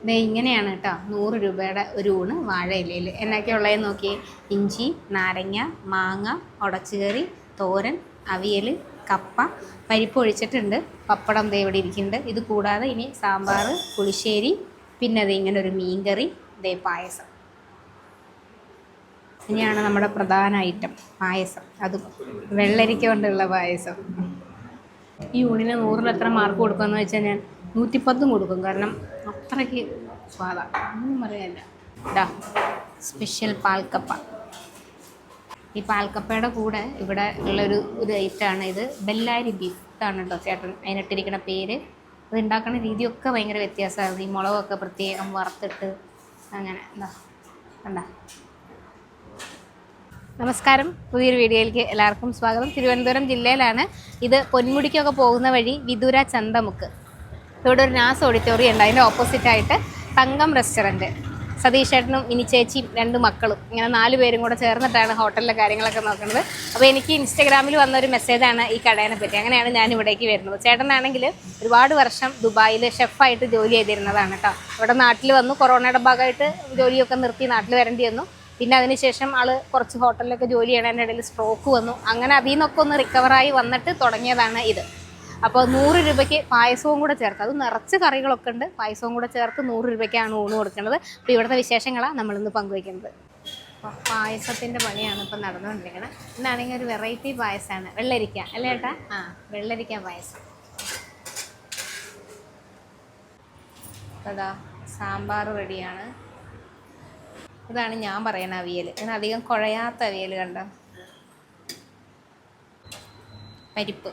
ദേ ഇങ്ങനെയാണ് കേട്ടോ 100 രൂപയുടെ ഒരു ഊണ് വാഴയിലയിൽ. എന്നൊക്കെ ഉള്ളതെന്ന് നോക്കിയേ. ഇഞ്ചി, നാരങ്ങ, മാങ്ങ, ഉടച്ചുകറി, തോരൻ, അവിയൽ, കപ്പ, പരിപ്പ് ഒഴിച്ചിട്ടുണ്ട്, പപ്പടം ദേ ഇവിടെ ഇരിക്കുന്നുണ്ട്. ഇത് കൂടാതെ ഇനി സാമ്പാർ, പുളിശ്ശേരി, പിന്നെ അത് ഇങ്ങനെ ഒരു മീൻകറി, ദേ പായസം. ഇനിയാണ് നമ്മുടെ പ്രധാന ഐറ്റം പായസം. അതും വെള്ളരിക്ക കൊണ്ടുള്ള പായസം. ഈ ഊണിന് 100-ൽ എത്ര മാർക്ക് കൊടുക്കുമെന്ന് വെച്ചാൽ ഞാൻ 110 കൊടുക്കും. കാരണം അത്രയ്ക്ക് സ്വാദാണ്, ഒന്നും പറയാനില്ല. ഇതാ സ്പെഷ്യൽ പാൽക്കപ്പ. ഈ പാൽക്കപ്പയുടെ കൂടെ ഇവിടെ ഉള്ളൊരു ഐറ്റമാണ് ഇത്. ബെല്ലാരി ബീഫ്. ഇതാണ് കേട്ടോ ചേട്ടൻ അതിനിട്ടിരിക്കുന്ന പേര്. അത് ഉണ്ടാക്കുന്ന രീതിയൊക്കെ ഭയങ്കര വ്യത്യാസമായിരുന്നു. ഈ മുളകൊക്കെ പ്രത്യേകം വറുത്തിട്ട് അങ്ങനെ. എന്താ കണ്ടാ. നമസ്കാരം, പുതിയൊരു വീഡിയോയിലേക്ക് എല്ലാവർക്കും സ്വാഗതം. തിരുവനന്തപുരം ജില്ലയിലാണ്. ഇത് പൊന്മുടിക്കൊക്കെ പോകുന്ന വഴി വിദുര ചന്തമുക്ക്. ഇവിടെ ഒരു നാസ് ഓഡിറ്റോറിയം ഉണ്ട്. അതിൻ്റെ ഓപ്പോസിറ്റായിട്ട് തങ്കം റെസ്റ്റോറൻറ്റ്. സതീഷ് ചേട്ടനും ഇനി ചേച്ചിയും 2 മക്കളും ഇങ്ങനെ 4 പേരും കൂടെ ചേർന്നിട്ടാണ് ഹോട്ടലിലെ കാര്യങ്ങളൊക്കെ നോക്കുന്നത്. അപ്പോൾ എനിക്ക് ഇൻസ്റ്റഗ്രാമിൽ വന്നൊരു മെസ്സേജാണ് ഈ കടേനെ പറ്റി. അങ്ങനെയാണ് ഞാൻ ഇവിടേക്ക് വരുന്നത്. ചേട്ടനാണെങ്കിൽ ഒരുപാട് വർഷം ദുബായിൽ ഷെഫായിട്ട് ജോലി ചെയ്തിരുന്നതാണ് കേട്ടോ. ഇവിടെ നാട്ടിൽ വന്നു, കൊറോണയുടെ ഭാഗമായിട്ട് ജോലിയൊക്കെ നിർത്തി നാട്ടിൽ വരേണ്ടി വന്നു. പിന്നെ അതിനുശേഷം ആൾ കുറച്ച് ഹോട്ടലിലൊക്കെ ജോലി ചെയ്യണതിൻ്റെ ഇടയിൽ സ്ട്രോക്ക് വന്നു. അങ്ങനെ അതിൽ നിന്നൊക്കെ ഒന്ന് റിക്കവറായി വന്നിട്ട് തുടങ്ങിയതാണ് ഇത്. അപ്പോൾ 100 രൂപയ്ക്ക് പായസവും കൂടെ ചേർത്ത്, അത് നിറച്ച് കറികളൊക്കെ ഉണ്ട്, പായസവും കൂടെ ചേർത്ത് 100 രൂപയ്ക്കാണ് ഊണ് കൊടുക്കുന്നത്. അപ്പോൾ ഇവിടുത്തെ വിശേഷങ്ങളാണ് നമ്മളിന്ന് പങ്കുവയ്ക്കുന്നത്. അപ്പോൾ പായസത്തിൻ്റെ പണിയാണ് ഇപ്പം നടന്നുകൊണ്ടിരിക്കുന്നത്. ഇന്നാണെങ്കിൽ ഒരു വെറൈറ്റി പായസമാണ്. വെള്ളരിക്ക അല്ലേ ഏട്ടാ? വെള്ളരിക്ക പായസം. അതാ സാമ്പാർ റെഡിയാണ്. ഇതാണ് ഞാൻ പറയുന്ന അവിയൽ. ഇതിനധികം കുഴയാത്ത അവിയൽ കണ്ടോ. പരിപ്പ്.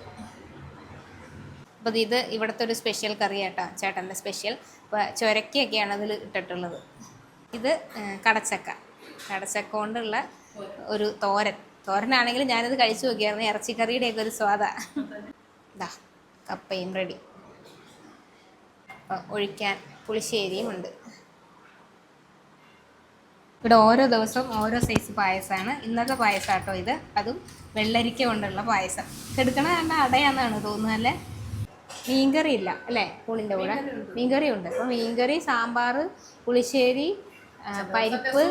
അപ്പോൾ ഇത് ഇവിടുത്തെ ഒരു സ്പെഷ്യൽ കറി കേട്ടോ, ചേട്ടൻ്റെ സ്പെഷ്യൽ. ഇപ്പോൾ ചുരക്കയൊക്കെയാണ് അതിൽ ഇട്ടിട്ടുള്ളത്. ഇത് കടച്ചക്ക കൊണ്ടുള്ള ഒരു തോരനാണെങ്കിൽ ഞാനിത് കഴിച്ചു നോക്കിയായിരുന്നു. ഇറച്ചിക്കറിയുടെയൊക്കെ ഒരു സ്വാദാണ്. ഇതാ കപ്പയും റെഡി. അപ്പോൾ ഒഴിക്കാൻ പുളിശ്ശേരിയും ഉണ്ട്. ഇവിടെ ഓരോ ദിവസവും ഓരോ സൈസ് പായസമാണ്. ഇന്നത്തെ പായസം കേട്ടോ ഇത്. അതും വെള്ളരിക്ക കൊണ്ടുള്ള പായസം. എടുക്കണ കണ്ട അടയാന്നാണ് തോന്നുന്നത് അല്ലേ. മീൻകറി ഇല്ല അല്ലേ ഊണിൻ്റെ കൂടെ? മീൻകറി ഉണ്ട്. അപ്പോൾ മീൻകറി, സാമ്പാർ, പുളിശ്ശേരി, പരിപ്പ്,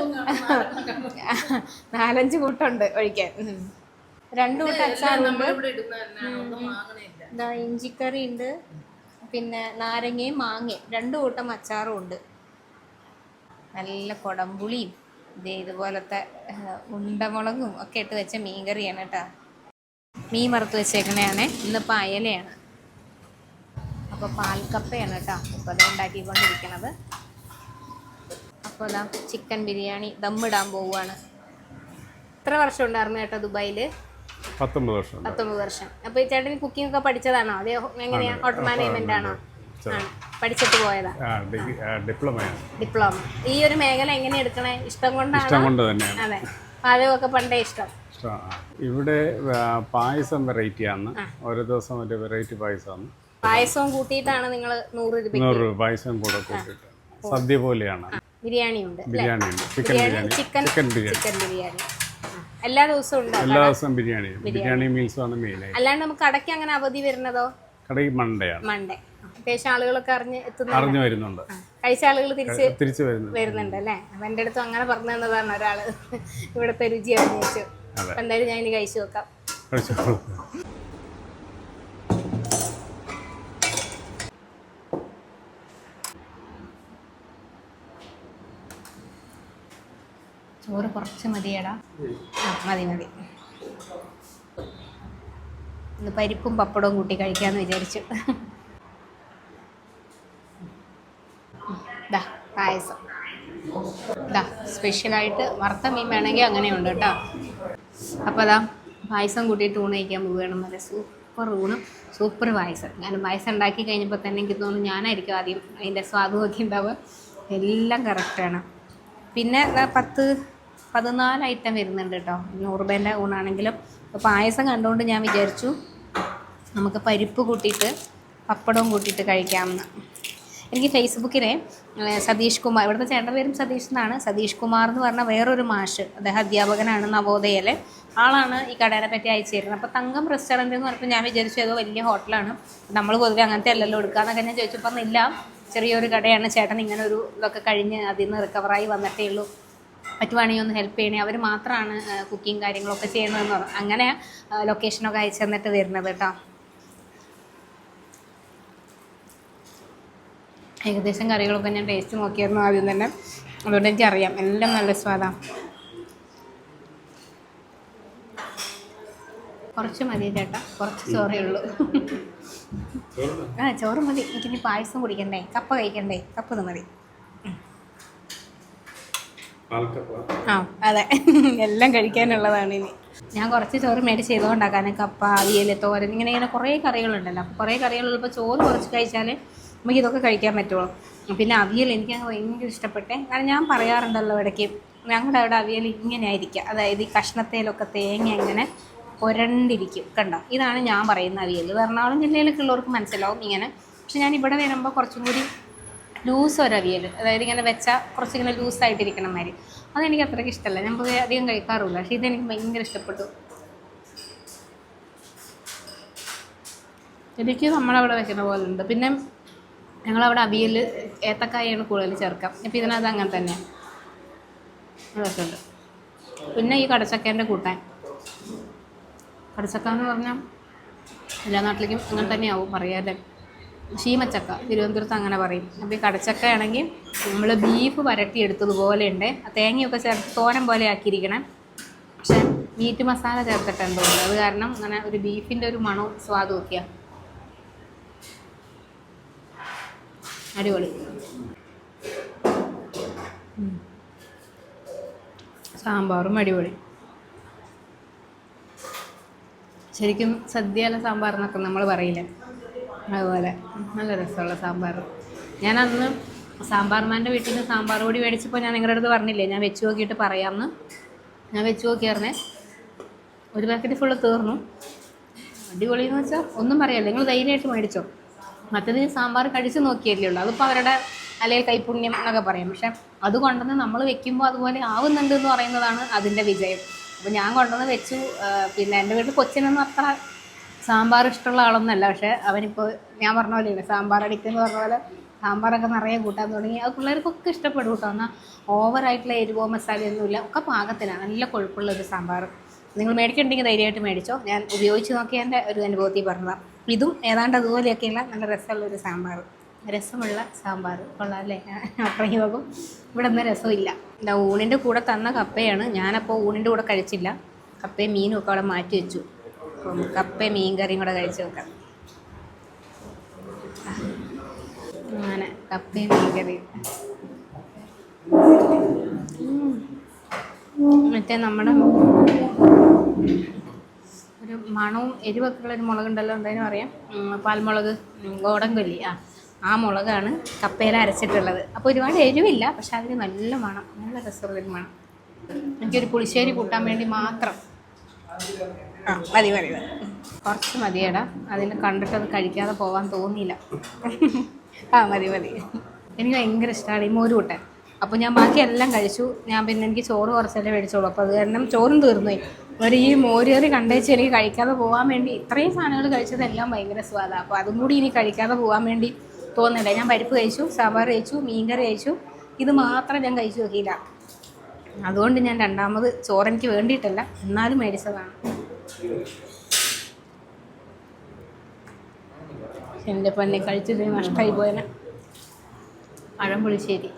4-5 കൂട്ടുണ്ട് ഒഴിക്കാൻ. 2 കൂട്ടം അച്ചാറുണ്ട്. ഇഞ്ചിക്കറി ഉണ്ട്, പിന്നെ നാരങ്ങയും മാങ്ങയും 2 കൂട്ടം അച്ചാറും ഉണ്ട്. നല്ല കുടംപുളിയും ഇതുപോലത്തെ ഉണ്ടമുളകും ഒക്കെ ഇട്ട് വെച്ച മീൻകറിയാണ് കേട്ടോ. മീൻ വറുത്ത് വെച്ചേക്കണയാണ്. ഇന്നിപ്പോൾ അയലയാണ്. അപ്പോൾ പാൽക്കപ്പയാണ് കേട്ടോ ഇപ്പോൾ അത് ഉണ്ടാക്കിക്കൊണ്ടിരിക്കണത്. അപ്പോൾ അതാ ചിക്കൻ ബിരിയാണി ദമ്മിടാൻ പോവുകയാണ്. എത്ര വർഷം ഉണ്ടായിരുന്നു ചേട്ടാ ദുബായിൽ? 19 വർഷം. അപ്പോൾ ഈ ചേട്ടൻ കുക്കിംഗ് ഒക്കെ പഠിച്ചതാണോ? അതേ എങ്ങനെയാ? ഹോട്ടൽ മാനേജ്മെന്റ് ആണോ? പഠിച്ചിട്ട് പോയതാ? ഡിപ്ലോമ. ഈ ഒരു മേഖല എങ്ങനെ എടുക്കണേ? ഇഷ്ടം കൊണ്ടാണ്? അതെ, പാചകമൊക്കെ പണ്ടേ ഇഷ്ടം. ഇവിടെ പായസം വെറൈറ്റിയാണ്. ഓരോ ദിവസം ഒരു വെറൈറ്റി പായസമാണ്. പായസവും കൂട്ടിയിട്ടാണ് നിങ്ങൾ 100 രൂപ പായസം കൂടെ കൂട്ടിയിട്ട് സദ്യ പോലെയാണ്. ബിരിയാണി ഉണ്ട്, ചിക്കൻ ബിരിയാണി എല്ലാ ദിവസവും ഉണ്ട്. എല്ലാ ദിവസവും ബിരിയാണി മീൽസ് ആണ് മെയിൻ. അല്ലാണ്ട് നമുക്ക് കടയ്ക്ക് അങ്ങനെ അവധി വരുന്നതോ? കടയ്ക്ക് മൺഡേ. അത്യാവശ്യം ആളുകളൊക്കെ അറിഞ്ഞു വരുന്നുണ്ട്. കഴിച്ച ആളുകൾ തിരിച്ച് വരുന്നുണ്ട് അല്ലേ? അപ്പൊ എൻ്റെ അടുത്തും അങ്ങനെ പറഞ്ഞു തന്നതാണ് ഒരാള്. ഇവിടുത്തെ രുചി അറിഞ്ഞു വെച്ചു. അപ്പൊ എന്തായാലും ഞാൻ ഇനി കഴിച്ചു നോക്കാം. ചോറ് കുറച്ച് മതിയടാ. മതി. ഇന്ന് പരിപ്പും പപ്പടവും കൂട്ടി കഴിക്കാമെന്ന് വിചാരിച്ചു. ഇതാ പായസം. ഇതാ സ്പെഷ്യലായിട്ട് വറുത്ത മീൻ വേണമെങ്കിൽ അങ്ങനെയുണ്ട് കേട്ടോ. അപ്പോൾ അതാ പായസം കൂട്ടിയിട്ട് ഊണ് കഴിക്കാൻ പോവുകയാണ്. നല്ല സൂപ്പർ ഊണും സൂപ്പർ പായസം. ഞാൻ പായസം ഉണ്ടാക്കി കഴിഞ്ഞപ്പോൾ തന്നെ എനിക്ക് തോന്നുന്നു ഞാനായിരിക്കും ആദ്യം അതിൻ്റെ സ്വാദ് നോക്കി ഉണ്ടാവുക. എല്ലാം കറക്റ്റാണ്. പിന്നെ 10-14 ഐറ്റം വരുന്നുണ്ട് കേട്ടോ 100 രൂപേൻ്റെ ഊണാണെങ്കിലും. അപ്പോൾ പായസം കണ്ടുകൊണ്ട് ഞാൻ വിചാരിച്ചു നമുക്ക് പരിപ്പ് കൂട്ടിയിട്ട് പപ്പടവും കൂട്ടിയിട്ട് കഴിക്കാമെന്ന്. എനിക്ക് ഫേസ്ബുക്കിലെ സതീഷ് കുമാർ, ഇവിടുത്തെ ചേട്ടൻ്റെ പേരും സതീഷ് എന്നാണ്, സതീഷ് കുമാർ എന്ന് പറഞ്ഞ വേറൊരു മാഷ്, അദ്ദേഹം അധ്യാപകനാണ് നവോദയയിലെ ആളാണ് ഈ കടേനെ പറ്റി അയച്ചു തരുന്നത്. അപ്പോൾ തങ്കം റെസ്റ്റോറൻറ്റ് എന്ന് പറഞ്ഞപ്പോൾ ഞാൻ വിചാരിച്ചു ഏതോ വലിയ ഹോട്ടലാണ്, നമ്മൾ പൊതുവെ അങ്ങനത്തെ അല്ലല്ലോ എടുക്കാമെന്നൊക്കെ ഞാൻ ചോദിച്ചപ്പോൾ ഇല്ല, ചെറിയൊരു കടയാണ്. ചേട്ടൻ ഇങ്ങനെ ഒരു ഇതൊക്കെ കഴിഞ്ഞ് അതിൽ നിന്ന് റിക്കവറായി വന്നിട്ടേ ഉള്ളൂ, പറ്റുവാണെങ്കിൽ ഒന്ന് ഹെൽപ്പ് ചെയ്യണേ, അവർ മാത്രമാണ് കുക്കിങ് കാര്യങ്ങളൊക്കെ ചെയ്യുന്നതെന്ന് പറഞ്ഞു. അങ്ങനെ ലൊക്കേഷനൊക്കെ അയച്ചു തന്നിട്ട് വരുന്നത് കേട്ടോ. ഏകദേശം കറികളൊക്കെ ഞാൻ ടേസ്റ്റ് നോക്കിയായിരുന്നു ആദ്യം തന്നെ, അതുകൊണ്ട് എനിക്കറിയാം എല്ലാം നല്ല സ്വാദാണ്. കുറച്ച് മതി ചേട്ടാ, കുറച്ച് ചോറേ ഉള്ളൂ. ചോറ് മതി, എനിക്കിനി പായസം കുടിക്കണ്ടേ, കപ്പ കഴിക്കണ്ടേ, കപ്പ മതി. അതെ, എല്ലാം കഴിക്കാനുള്ളതാണ് ഇനി. ഞാൻ കുറച്ച് ചോറ് മേടിച്ച് ചെയ്തുകൊണ്ടാക്കാൻ, കപ്പ, അവിയൽ, തോരൻ, ഇങ്ങനെ കുറേ കറികളുണ്ടല്ലോ. അപ്പോൾ കുറേ കറികളുള്ളപ്പോൾ ചോറ് കുറച്ച് കഴിച്ചാൽ നമുക്ക് ഇതൊക്കെ കഴിക്കാൻ പറ്റുള്ളൂ. പിന്നെ അവിയൽ എനിക്ക് ഭയങ്കര ഇഷ്ടപ്പെട്ടെ. കാരണം ഞാൻ പറയാറുണ്ടല്ലോ ഇടയ്ക്ക്, ഞങ്ങളുടെ അവിടെ അവിയൽ ഇങ്ങനെ ആയിരിക്കുക, അതായത് ഈ കഷ്ണത്തേലൊക്കെ തേങ്ങ ഇങ്ങനെ പുരണ്ടിരിക്കും. കണ്ടോ, ഇതാണ് ഞാൻ പറയുന്ന അവിയൽ. എറണാകുളം ജില്ലയിലൊക്കെ ഉള്ളവർക്ക് മനസ്സിലാവും ഇങ്ങനെ. പക്ഷെ ഞാൻ ഇവിടെ വരുമ്പോൾ കുറച്ചും കൂടി ലൂസ് ഒരു അവിയൽ, അതായത് ഇങ്ങനെ വെച്ചാൽ കുറച്ചിങ്ങനെ ലൂസായിട്ടിരിക്കണം മാതിരി, അതെനിക്ക് അത്രയ്ക്ക് ഇഷ്ടമല്ല. ഞാൻ പൊതുവെ അധികം കഴിക്കാറില്ല. പക്ഷേ ഇതെനിക്ക് ഭയങ്കര ഇഷ്ടപ്പെട്ടു. എനിക്ക് നമ്മളവിടെ വെക്കുന്ന പോലെ ഉണ്ട്. പിന്നെ ഞങ്ങളവിടെ അവിയൽ ഏത്തക്കായാണ് കൂടുതൽ ചേർക്കാം. ഇപ്പം ഇതിനകത്ത് അങ്ങനെ തന്നെയാണ്, അതൊക്കെ ഉണ്ട്. പിന്നെ ഈ കടച്ചക്കേൻ്റെ കൂട്ടാൻ, കടച്ചക്ക എന്ന് പറഞ്ഞാൽ എല്ലാ നാട്ടിലേക്കും അങ്ങനെ തന്നെയാവും പറയാല്ലേ. ശീമച്ചക്ക തിരുവനന്തപുരത്ത് അങ്ങനെ പറയും. അപ്പോൾ ഈ കടച്ചക്ക ആണെങ്കിൽ നമ്മൾ ബീഫ് വരട്ടിയെടുത്തതുപോലെ ഉണ്ട്, തേങ്ങയൊക്കെ ചേർത്ത് തോരൻ പോലെ ആക്കിയിരിക്കണം. പക്ഷേ മീറ്റ് മസാല ചേർത്തിട്ടുണ്ട് തോന്നുന്നത്, അത് കാരണം അങ്ങനെ ഒരു ബീഫിൻ്റെ ഒരു മണവും സ്വാദും ഒക്കെയാണ്. അടിപൊളി. സാമ്പാറും അടിപൊളി. ശരിക്കും സദ്യയിലെ സാമ്പാർ എന്നൊക്കെ നമ്മൾ പറയില്ലേ, അതുപോലെ നല്ല രസമുള്ള സാമ്പാർ. ഞാൻ അന്ന് സാമ്പാർമാൻ്റെ വീട്ടിൽ നിന്ന് സാമ്പാർ പൊടി മേടിച്ചപ്പോൾ ഞാൻ നിങ്ങളുടെ അടുത്ത് പറഞ്ഞില്ലേ, ഞാൻ വെച്ച് നോക്കിയിട്ട് പറയാമെന്ന്. ഞാൻ വെച്ച് നോക്കിയായിരുന്നേ, ഒരു പാക്കറ്റ് ഫുള്ള് തീർന്നു. അടിപൊളിയെന്ന് വെച്ചാൽ ഒന്നും പറയാമല്ലോ, നിങ്ങൾ ധൈര്യമായിട്ട് മേടിച്ചോ. മറ്റേത് സാമ്പാർ കഴിച്ച് നോക്കിയല്ലേ ഉള്ളൂ, അതിപ്പോൾ അവരുടെ അല്ലെങ്കിൽ കൈപുണ്യം എന്നൊക്കെ പറയും. പക്ഷെ അത് കൊണ്ടുവന്ന് നമ്മൾ വെക്കുമ്പോൾ അതുപോലെ ആവുന്നുണ്ട് എന്ന് പറയുന്നതാണ് അതിൻ്റെ വിജയം. അപ്പോൾ ഞാൻ കൊണ്ടുവന്ന് വെച്ചു. പിന്നെ എൻ്റെ വീട്ടിൽ കൊച്ചിനൊന്നും അത്ര സാമ്പാർ ഇഷ്ടമുള്ള ആളൊന്നുമല്ല. പക്ഷേ അവനിപ്പോൾ ഞാൻ പറഞ്ഞ പോലെയാണ്, സാമ്പാർ അടിക്കുന്ന പറഞ്ഞ പോലെ സാമ്പാറൊക്കെ നിറയെ കൂട്ടാൻ തുടങ്ങി. അത് പിള്ളേർക്കൊക്കെ ഇഷ്ടപ്പെടും കേട്ടോ. എന്നാൽ ഓവറായിട്ടുള്ള എരിവോ മസാലയൊന്നുമില്ല, ഒക്കെ പാകത്തിനാണ്, നല്ല കൊഴുപ്പുള്ളൊരു സാമ്പാർ. നിങ്ങൾ മേടിക്കണ്ടെങ്കിൽ ധൈര്യമായിട്ട് മേടിച്ചോ. ഞാൻ ഉപയോഗിച്ച് നോക്കിയതിൻ്റെ ഒരു അനുഭവത്തിൽ പറഞ്ഞതാണ്. ഇതും ഏതാണ്ട് അതുപോലെയൊക്കെയുള്ള നല്ല രസമുള്ളൊരു സാമ്പാർ, രസമുള്ള സാമ്പാർ കൊള്ളാം അല്ലേ. അത്രയും പോകും. ഇവിടെ ഒന്നും രസമില്ല. ഇല്ല, ഊണിൻ്റെ കൂടെ തന്ന കപ്പയാണ്. ഞാനപ്പോൾ ഊണിൻ്റെ കൂടെ കഴിച്ചില്ല, കപ്പയും മീനും ഒക്കെ അവിടെ മാറ്റി വെച്ചു. അപ്പം കപ്പയും മീൻ കറിയും കൂടെ കഴിച്ച് വെക്കാം. അങ്ങനെ കപ്പയും മീൻ കറിയും. മറ്റേ നമ്മുടെ ഒരു മണവും എരിവൊക്കെ ഉള്ളൊരു മുളകുണ്ടല്ലോ, എന്തായാലും അറിയാം, പാൽമുളക്, ഗോഡൻകൊല്ലി, ആ മുളകാണ് കപ്പയിൽ അരച്ചിട്ടുള്ളത്. അപ്പോൾ ഒരുപാട് എരിവില്ല, പക്ഷെ അതിന് നല്ല മണം, നല്ല രസമുള്ളൊരു മണം. എനിക്കൊരു പുളിശ്ശേരി കൂട്ടാൻ വേണ്ടി മാത്രം. മതി മതി, കുറച്ച് മതിയടാ. അതിന് കണ്ടിട്ടത് കഴിക്കാതെ പോകാൻ തോന്നിയില്ല. മതി മതി. എനിക്ക് ഭയങ്കര ഇഷ്ടമാണ് ഈ മോര് കൂട്ടാൻ. അപ്പോൾ ഞാൻ ബാക്കി എല്ലാം കഴിച്ചു. ഞാൻ പിന്നെ എനിക്ക് ചോറ് കുറച്ചല്ലേ മേടിച്ചോളൂ, അപ്പോൾ അത് കാരണം ചോറും തീർന്നുപോയി. ഒരു ഈ മോരുകറി കണ്ടേച്ച് എനിക്ക് കഴിക്കാതെ പോകാൻ വേണ്ടി ഇത്രയും സാധനങ്ങൾ കഴിച്ചതെല്ലാം ഭയങ്കര സ്വാദാണ്. അപ്പോൾ അതും കൂടി ഇനി കഴിക്കാതെ പോകാൻ വേണ്ടി തോന്നില്ല. ഞാൻ പരിപ്പ് കഴിച്ചു, സാമ്പാർ കഴിച്ചു, മീൻകറി കഴിച്ചു, ഇത് മാത്രം ഞാൻ കഴിച്ചു നോക്കിയില്ല. അതുകൊണ്ട് ഞാൻ രണ്ടാമത് ചോറെനിക്ക് വേണ്ടിയിട്ടല്ല, എന്നാലും മേടിച്ചതാണ്. എൻ്റെ പൊന്നെ, കഴിച്ചത് നഷ്ടമായി പോയനെ. പഴം പുളിശ്ശേരി.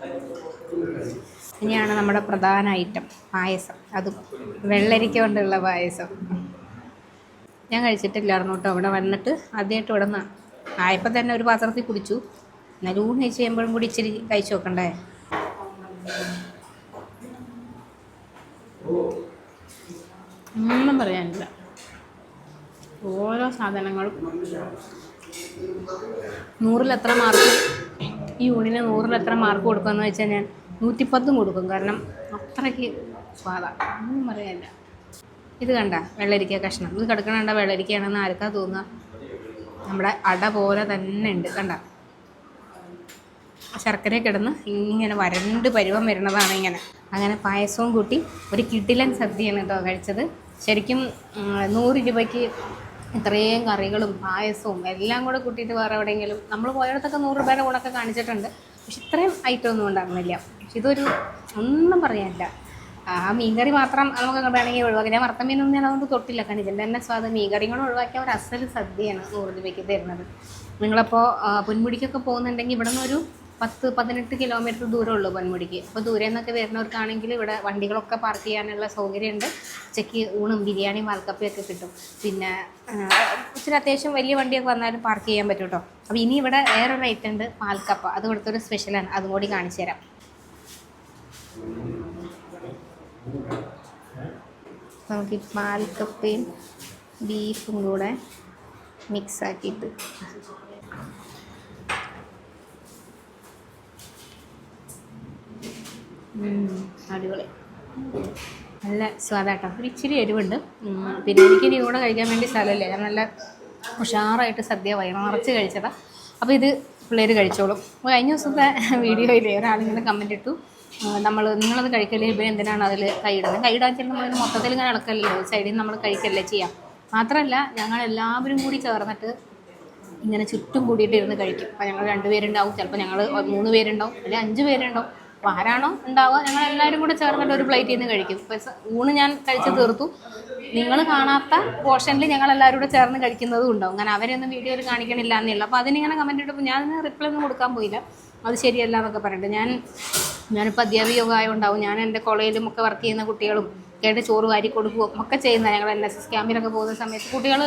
ഇനിയാണ് നമ്മുടെ പ്രധാന ഐറ്റം, പായസം. അതും വെള്ളരിക്ക കൊണ്ടുള്ള പായസം. ഞാൻ കഴിച്ചിട്ടില്ലായിരുന്നു കേട്ടോ. ഇവിടെ വന്നിട്ട് ആദ്യമായിട്ട് ഇവിടെ നിന്ന് ആയപ്പോൾ തന്നെ ഒരു പാത്രത്തിൽ കുടിച്ചു. എന്നാലും ഊണ് കഴിച്ച് ചെയ്യുമ്പോഴും കൂടി ഇച്ചിരി കഴിച്ചു നോക്കണ്ടേ. ഒന്നും പറയാനില്ല. ഓരോ സാധനങ്ങളും 100-ൽ എത്ര മാർക്ക്, ഈ ഊണിന് 100-ൽ എത്ര മാർക്ക് കൊടുക്കുമെന്ന് വെച്ചാൽ ഞാൻ 110 കൊടുക്കും. കാരണം അത്രയ്ക്ക് സ്വാദാണ്, ഒന്നും പറയാനില്ല. ഇത് കണ്ട വെള്ളരിക്ക കഷ്ണം, ഇത് കിടക്കണ കണ്ട വെള്ളരിക്കയാണെന്ന് ആർക്കാ തോന്നുക? നമ്മുടെ അട പോലെ തന്നെ ഉണ്ട്, കണ്ട ശർക്കര കിടന്ന് ഇങ്ങനെ വരണ്ട് പരുവം വരുന്നതാണ് ഇങ്ങനെ. അങ്ങനെ പായസവും കൂട്ടി ഒരു കിടിലൻ സദ്യയാണ് കേട്ടോ കഴിച്ചത്. ശരിക്കും 100 രൂപയ്ക്ക് ഇത്രയും കറികളും പായസവും എല്ലാം കൂടെ കൂട്ടിയിട്ട് വേറെ എവിടെയെങ്കിലും നമ്മൾ പോയിടത്തൊക്കെ 100 രൂപയുടെ ഊണൊക്കെ കാണിച്ചിട്ടുണ്ട്. പക്ഷെ ഇത്രയും ഐറ്റം ഒന്നും ഉണ്ടായിരുന്നില്ല. പക്ഷെ ഇതൊരു ഒന്നും പറയാനില്ല. ആ മീൻകറി മാത്രം നമുക്ക് വേണമെങ്കിൽ ഒഴിവാക്കാം. ഞാൻ വറുത്ത മീനൊന്നും ഞാൻ അതുകൊണ്ട് തൊട്ടില്ല. കാരണം ഇതിൻ്റെ തന്നെ സ്വാദം മീൻകറിയും കൂടെ ഒഴിവാക്കിയ ഒരു അസൽ സദ്യയാണ് 100 രൂപയ്ക്ക് തരുന്നത്. നിങ്ങളപ്പോൾ പൊന്മുടിക്കൊക്കെ പോകുന്നുണ്ടെങ്കിൽ ഇവിടെ നിന്നൊരു 10-18 കിലോമീറ്റർ ദൂരമുള്ളൂ പൊന്മുടിക്ക്. അപ്പോൾ ദൂരെ നിന്നൊക്കെ വരുന്നവർക്കാണെങ്കിൽ ഇവിടെ വണ്ടികളൊക്കെ പാർക്ക് ചെയ്യാനുള്ള സൗകര്യമുണ്ട്. ഉച്ചയ്ക്ക് ഊണും ബിരിയാണിയും പാൽക്കപ്പയൊക്കെ കിട്ടും. പിന്നെ ഇച്ചിരി അത്യാവശ്യം വലിയ വണ്ടിയൊക്കെ വന്നാലും പാർക്ക് ചെയ്യാൻ പറ്റും കേട്ടോ. അപ്പോൾ ഇനി ഇവിടെ വേറൊരു ഐറ്റം ഉണ്ട്, പാൽക്കപ്പ. അത് ഇവിടുത്തെ ഒരു സ്പെഷ്യലാണ്. അതും കൂടി കാണിച്ചു തരാം. നമുക്ക് ഈ പാൽക്കപ്പയും ബീഫും കൂടെ മിക്സ് ആക്കിയിട്ട് അടിപൊളി, നല്ല സ്വാദാട്ടോ. ഒരു ഇച്ചിരി എരിവുണ്ട്. പിന്നെ എനിക്കിനി കൂടെ കഴിക്കാൻ വേണ്ടി സ്ഥലമില്ല. ഞാൻ നല്ല ഉഷാറായിട്ട് സദ്യ വയറ് നിറച്ച് കഴിച്ചതാണ്. അപ്പോൾ ഇത് പിള്ളേർ കഴിച്ചോളും. അപ്പോൾ കഴിഞ്ഞ ദിവസത്തെ വീഡിയോയിൽ ഒരാളിങ്ങനെ കമൻറ്റ് ഇട്ടു, നിങ്ങളത് കഴിക്കല്ലേ, ഇപ്പം എന്തിനാണ് അതിൽ കൈയിടുന്നത്? കൈയിടാൻ വെച്ചാൽ നമ്മളിത് മൊത്തത്തിൽ ഇങ്ങനെ ഇളക്കല്ലോ, സൈഡിൽ നിന്ന് നമ്മൾ കഴിക്കല്ലേ ചെയ്യാം. മാത്രമല്ല ഞങ്ങളെല്ലാവരും കൂടി ചേർന്നിട്ട് ഇങ്ങനെ ചുറ്റും കൂടിയിട്ട് ഇരുന്ന് കഴിക്കും. അപ്പോൾ ഞങ്ങൾ 2 പേരുണ്ടാവും, ചിലപ്പോൾ ഞങ്ങൾ 3 പേരുണ്ടാവും, അല്ലെങ്കിൽ 5 പേരുണ്ടാവും. അപ്പോൾ ആരാണോ ഉണ്ടാവുക ഞങ്ങളെല്ലാവരും കൂടെ ചേർന്നിട്ട് ഒരു പ്ലേറ്റിൽ നിന്ന് കഴിക്കും. ഇപ്പോൾ ഊണ് ഞാൻ കഴിച്ച് തീർത്തു. നിങ്ങൾ കാണാത്ത പോർഷനിൽ ഞങ്ങളെല്ലാവരും കൂടെ ചേർന്ന് കഴിക്കുന്നതും ഉണ്ടാവും. കാരണം അവരെയൊന്നും വീഡിയോയിൽ കാണിക്കണില്ല എന്നേ. അപ്പോൾ അതിനിങ്ങനെ കമൻറ്റ് ഇട്ടപ്പോൾ ഞാൻ റിപ്ലൈ ഒന്നും കൊടുക്കാൻ പോയില്ല. അത് ശരിയല്ല എന്നൊക്കെ പറഞ്ഞിട്ട് ഞാനിപ്പോൾ അധ്യാപികയൊക്കെ ആയതുകൊണ്ടാവും. ഞാൻ എൻ്റെ കോളേജിലും ഒക്കെ വർക്ക് ചെയ്യുന്ന കുട്ടികളും കേട്ട് ചോറ് വാരി കൊടുക്കുകയും ഒക്കെ ചെയ്യുന്ന ഞങ്ങൾ NSS ക്യാമ്പിലൊക്കെ പോകുന്ന സമയത്ത് കുട്ടികൾ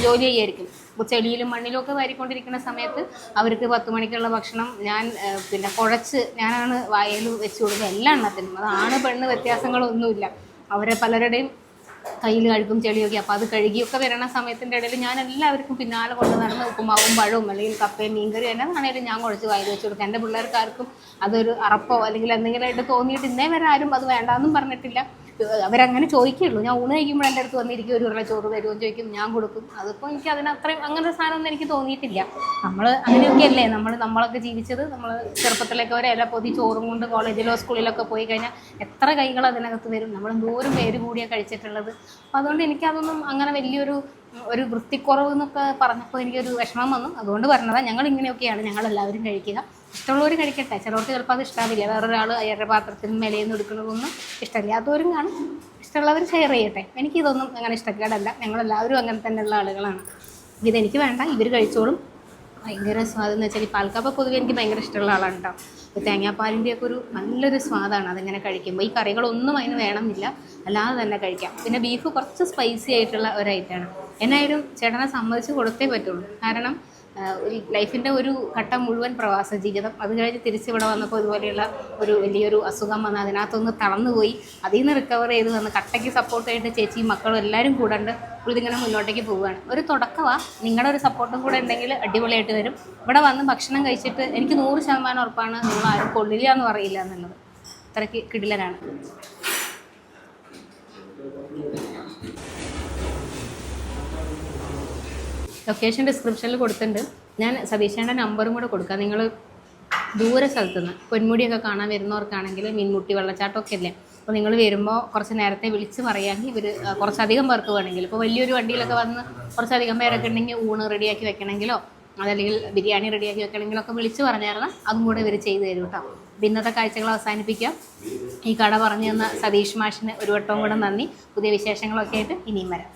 ജോലി ചെയ്യായിരിക്കും. അപ്പോൾ ചെളിയിലും മണ്ണിലും ഒക്കെ വാരിക്കൊണ്ടിരിക്കുന്ന സമയത്ത് അവർക്ക് 10 മണിക്കുള്ള ഭക്ഷണം ഞാൻ പിന്നെ കുഴച്ച് ഞാനാണ് വായയിൽ വെച്ച് കൊടുക്കുക എല്ലാ എണ്ണത്തിനും. അത് ആണ് പെണ്ണ് വ്യത്യാസങ്ങളൊന്നുമില്ല. അവരെ പലരുടെയും കയ്യിൽ കഴുകും ചെളിയൊക്കെ. അപ്പോൾ അത് കഴുകിയൊക്കെ വരണ സമയത്തിൻ്റെ ഇടയിൽ ഞാൻ എല്ലാവർക്കും പിന്നാലെ കൊണ്ട് നടന്ന് ഉപ്പുമാവും പഴവും അല്ലെങ്കിൽ കപ്പയും മീൻകറി എന്നതാണേലും ഞാൻ കുഴച്ച് വായിൽ വെച്ച് കൊടുക്കും. എൻ്റെ പിള്ളേർക്കാർക്കും അതൊരു അറപ്പോ അല്ലെങ്കിൽ എന്തെങ്കിലുമായിട്ട് തോന്നിയിട്ട് ഇന്നേ വരെ ആരും അത് വേണ്ടാന്നും പറഞ്ഞിട്ടില്ല. അവരങ്ങനെ ചോദിക്കുള്ളൂ. ഞാൻ ഊണ് കഴിക്കുമ്പോൾ എൻ്റെ അടുത്ത് വന്നിരിക്കും, ഒരു ഉരുള ചോറ് തരുമോ എന്ന് ചോദിക്കും, ഞാൻ കൊടുക്കും. അതിപ്പോൾ എനിക്ക് അതിനത്രയും അങ്ങനെ ഒരു സാധനമൊന്നും എനിക്ക് തോന്നിയിട്ടില്ല. നമ്മൾ അങ്ങനെയൊക്കെയല്ലേ നമ്മളൊക്കെ ജീവിച്ചത്. നമ്മൾ ചെറുപ്പത്തിലൊക്കെ ഒരു ഇല പൊതി ചോറും കൊണ്ട് കോളേജിലോ സ്കൂളിലൊക്കെ പോയി കഴിഞ്ഞാൽ എത്ര കൈകൾ അതിനകത്ത് വരും. നമ്മൾ എന്തോരം പേര് കൂടിയാണ് കഴിച്ചിട്ടുള്ളത്. അപ്പോൾ അതുകൊണ്ട് എനിക്കതൊന്നും അങ്ങനെ വലിയൊരു വൃത്തിക്കുറവ് എന്നൊക്കെ പറഞ്ഞപ്പോൾ എനിക്കൊരു വിഷമം വന്നു. അതുകൊണ്ട് പറഞ്ഞതാണ്. ഞങ്ങൾ ഇങ്ങനെയൊക്കെയാണ് ഞങ്ങളെല്ലാവരും കഴിക്കുക. ഇഷ്ടമുള്ളവർ കഴിക്കട്ടെ. ചിലർക്ക് ചിലപ്പോൾ അത് ഇഷ്ടമാവില്ല. വേറൊരാൾ അയ്യരുടെ പാത്രത്തിൽ മേലേന്ന് എടുക്കുന്നതൊന്നും ഇഷ്ടമില്ലാത്തവരും കാണും. ഇഷ്ടമുള്ളവർ ഷെയർ ചെയ്യട്ടെ. എനിക്കിതൊന്നും അങ്ങനെ ഇഷ്ടക്കേടല്ല. ഞങ്ങളെല്ലാവരും അങ്ങനെ തന്നെയുള്ള ആളുകളാണ്. ഇതെനിക്ക് വേണ്ട, ഇവർ കഴിച്ചോളും. ഭയങ്കര സ്വാദെന്ന് വെച്ചാൽ ഈ പാൽക്കപ്പ പൊതുവെ എനിക്ക് ഭയങ്കര ഇഷ്ടമുള്ള ആളാണ് കേട്ടോ. അപ്പോൾ തേങ്ങാപ്പാലിൻ്റെയൊക്കെ ഒരു നല്ലൊരു സ്വാദാണ് അതിങ്ങനെ കഴിക്കുമ്പോൾ. ഈ കറികളൊന്നും അതിന് വേണമെന്നില്ല, അല്ലാതെ തന്നെ കഴിക്കാം. പിന്നെ ബീഫ് കുറച്ച് സ്പൈസി ആയിട്ടുള്ള ഒരു ഐറ്റമാണ്. എന്നായാലും ചേട്ടനെ സമ്മതിച്ച് കൊടുത്തേ പറ്റുള്ളൂ. കാരണം ലൈഫിൻ്റെ ഒരു ഘട്ടം മുഴുവൻ പ്രവാസ ജീവിതം, അത് കഴിഞ്ഞ് തിരിച്ചിവിടെ വന്നപ്പോൾ ഇതുപോലെയുള്ള ഒരു വലിയൊരു അസുഖം വന്ന് അതിനകത്തൊന്ന് തളർന്നുപോയി. അതിൽ നിന്ന് റിക്കവർ ചെയ്ത് വന്ന് കട്ടയ്ക്ക് സപ്പോർട്ടായിട്ട് ചേച്ചിയും മക്കളും എല്ലാവരും കൂടെ ഉണ്ട്. ഇതിങ്ങനെ മുന്നോട്ടേക്ക് പോവുകയാണ്. ഒരു തുടക്കമാണ്. നിങ്ങളുടെ ഒരു സപ്പോർട്ടും കൂടെ ഉണ്ടെങ്കിൽ അടിപൊളിയായിട്ട് വരും. ഇവിടെ വന്ന് ഭക്ഷണം കഴിച്ചിട്ട് എനിക്ക് 100% ഉറപ്പാണ് നിങ്ങൾ ആരും കൊള്ളില്ല എന്ന് പറയില്ല എന്നുള്ളത്. അത്രയ്ക്ക് കിടിലനാണ്. ലൊക്കേഷൻ ഡിസ്ക്രിപ്ഷനിൽ കൊടുത്തിട്ടുണ്ട്. ഞാൻ സതീശേൻ്റെ നമ്പറും കൂടെ കൊടുക്കാം. നിങ്ങൾ ദൂരെ സ്ഥലത്തു നിന്ന് പൊന്മുടിയൊക്കെ കാണാൻ വരുന്നവർക്കാണെങ്കിൽ മീൻമുട്ടി വെള്ളച്ചാട്ടമൊക്കെ ഇല്ലേ, അപ്പോൾ നിങ്ങൾ വരുമ്പോൾ കുറച്ച് നേരത്തെ വിളിച്ച് പറയാമെങ്കിൽ ഇവർ കുറച്ചധികം പേർക്ക് വേണമെങ്കിൽ, ഇപ്പോൾ വലിയൊരു വണ്ടിയിലൊക്കെ വന്ന് കുറച്ചധികം പേരൊക്കെ ഉണ്ടെങ്കിൽ ഊണ് റെഡിയാക്കി വെക്കണമെങ്കിലോ അതല്ലെങ്കിൽ ബിരിയാണി റെഡിയാക്കി വെക്കണമെങ്കിലോ ഒക്കെ വിളിച്ച് പറഞ്ഞായിരുന്നാൽ അതും കൂടെ ഇവർ ചെയ്തു തരും കേട്ടോ. അപ്പോൾ ഇന്നത്തെ കാഴ്ചകൾ അവസാനിപ്പിക്കാം. ഈ കട പറഞ്ഞു തന്ന സതീഷ് മാഷിന് ഒരു വട്ടവും കൂടെ നന്ദി. പുതിയ വിശേഷങ്ങളൊക്കെ ആയിട്ട് ഇനിയും വരാം.